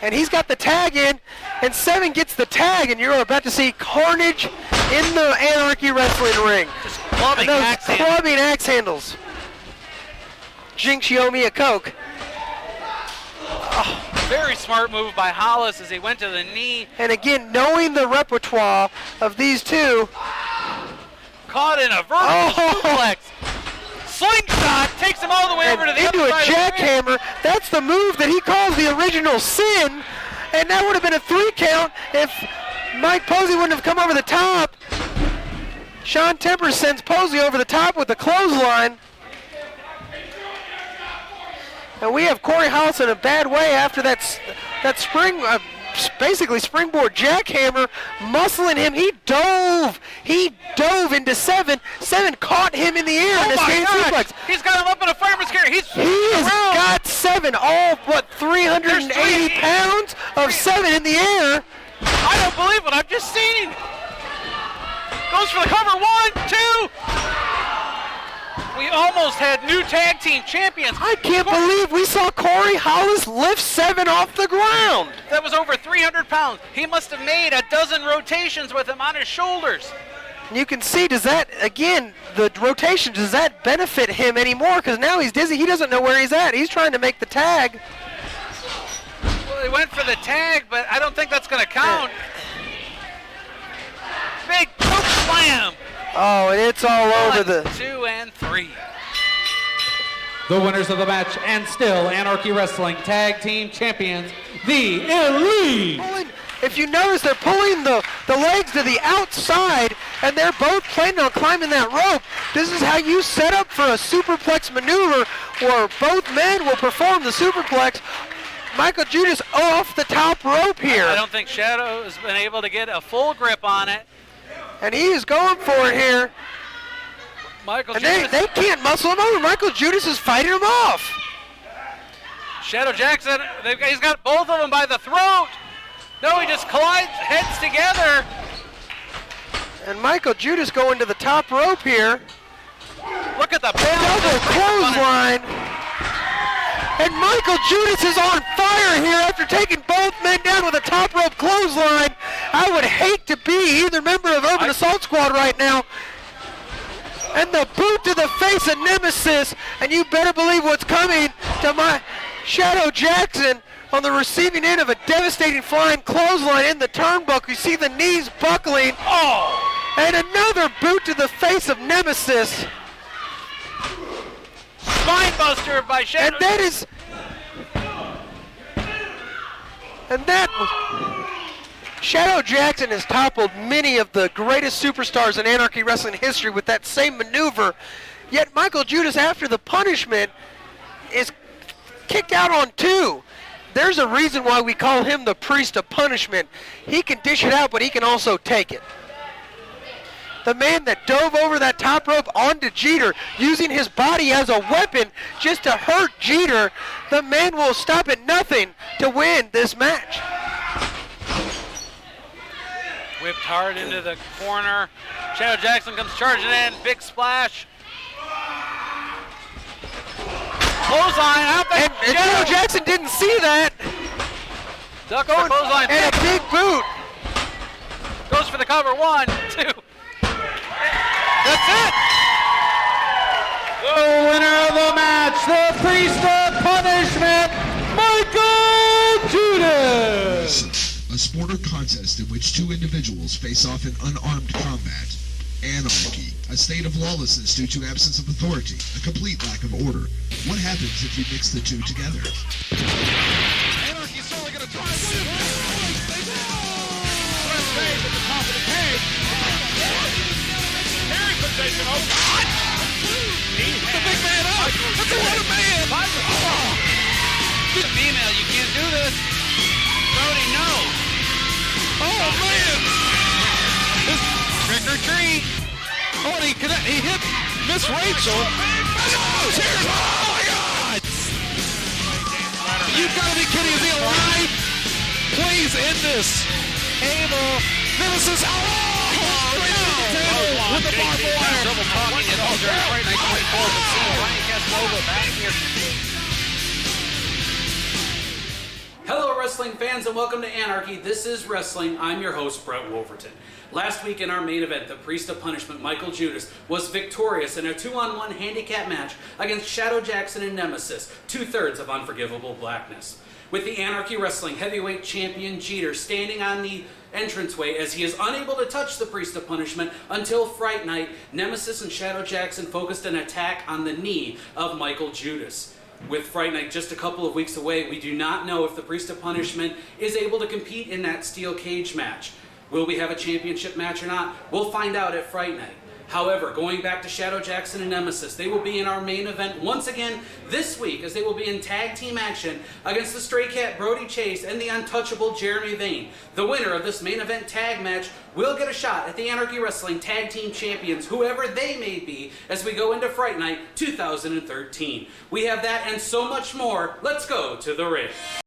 And he's got the tag in, and 7 gets the tag, and you're about to see carnage in the Anarchy Wrestling ring. Just clubbing axe handles. Jinx, you owe me a Coke. Very smart move by Hollis as he went to the knee. And again, knowing the repertoire of these two. Caught in a vertical suplex. Slingshot takes him all the way over to the into other a side jackhammer. That's the move that he calls the original sin. And that would have been a 3 count if Mike Posey wouldn't have come over the top. Shaun Temper sends Posey over the top with the clothesline. And we have Corey Hollis in a bad way after that basically springboard jackhammer, muscling him. He dove into 7. 7 caught him in the air in a standing suplex. He's got him up in a fireman's carry. He has got 7, all 380 pounds of 7 in the air. I don't believe what I've just seen. Goes for the cover. 1, 2. We almost had new tag team champions. I can't believe we saw Corey Hollis lift 7 off the ground. That was over 300 pounds. He must have made a dozen rotations with him on his shoulders. You can see, does that, again, the rotation, does that benefit him anymore? Because now he's dizzy. He doesn't know where he's at. He's trying to make the tag. Well, he went for the tag, but I don't think that's going to count. Big choke slam. Oh, and it's all over 2 and 3. The winners of the match and still Anarchy Wrestling Tag Team Champions, the Elite. If you notice, they're pulling the legs to the outside, and they're both planning on climbing that rope. This is how you set up for a superplex maneuver where both men will perform the superplex. Michael Judas off the top rope here. I don't think Shadow has been able to get a full grip on it. And he is going for it here. Michael and Judas. They can't muscle him over. Michael Judas is fighting him off. Shadow Jackson, he's got both of them by the throat. No, he just collides heads together. And Michael Judas going to the top rope here. Look at the double clothesline. And Michael Judas is on fire here after taking both men down with a top rope clothesline. I would hate to be either member of Urban Assault Squad right now. And the boot to the face of Nemesis. And you better believe what's coming to my Shadow Jackson on the receiving end of a devastating flying clothesline in the turnbuckle. You see the knees buckling. Oh! And another boot to the face of Nemesis. Spinebuster by Shadow. And that is... And that was... Shadow Jackson has toppled many of the greatest superstars in Anarchy Wrestling history with that same maneuver. Yet Michael Judas, after the punishment, is kicked out on 2. There's a reason why we call him the priest of punishment. He can dish it out, but he can also take it. The man that dove over that top rope onto Jeter, using his body as a weapon just to hurt Jeter, the man will stop at nothing to win this match. Whipped hard into the corner. Shadow Jackson comes charging in. Big splash. Clothesline out there. And Shadow Jackson didn't see that. Ducks the clothesline. And a big boot. Goes for the cover. 1, 2. That's it. The winner of the match, the priest of punishment, Michael Judas. A sport or contest in which 2 individuals face off in unarmed combat. Anarchy, a state of lawlessness due to absence of authority, a complete lack of order. What happens if you mix the 2 together? Anarchy's only going to try. They do! Press save at the top of the cage. Carry position. Oh, God! Put the big man up. That's a lot of man. The female, you can't do this. Brody, no. Oh, man. Trick or treat. Oh, and he hit Miss Rachel. Oh, cheers. Oh, my God. You've got to be kidding. Is he alive? Please end this. Abel. Nemesis. Oh, with the barbed wire. Double talking at all during Friday Night 24, but seeing Ryan Casanova back here. Hello, wrestling wrestling fans, and welcome to Anarchy. This is Wrestling. I'm your host, Brett Wolverton. Last week in our main event, the Priest of Punishment, Mikael Judas, was victorious in a 2-on-1 handicap match against Shadow Jackson and Nemesis, 2/3 of Unforgivable Blackness. With the Anarchy Wrestling heavyweight champion Jeter standing on the entranceway as he is unable to touch the Priest of Punishment until Fright Night, Nemesis and Shadow Jackson focused an attack on the knee of Mikael Judas. With Fright Night just a couple of weeks away, we do not know if the Priest of Punishment is able to compete in that steel cage match. Will we have a championship match or not? We'll find out at Fright Night. However, going back to Shadow Jackson and Nemesis, they will be in our main event once again this week as they will be in tag team action against the Stray Cat Brody Chase and the untouchable Jeremy Vane. The winner of this main event tag match will get a shot at the Anarchy Wrestling Tag Team Champions, whoever they may be, as we go into Fright Night 2013. We have that and so much more. Let's go to the ring.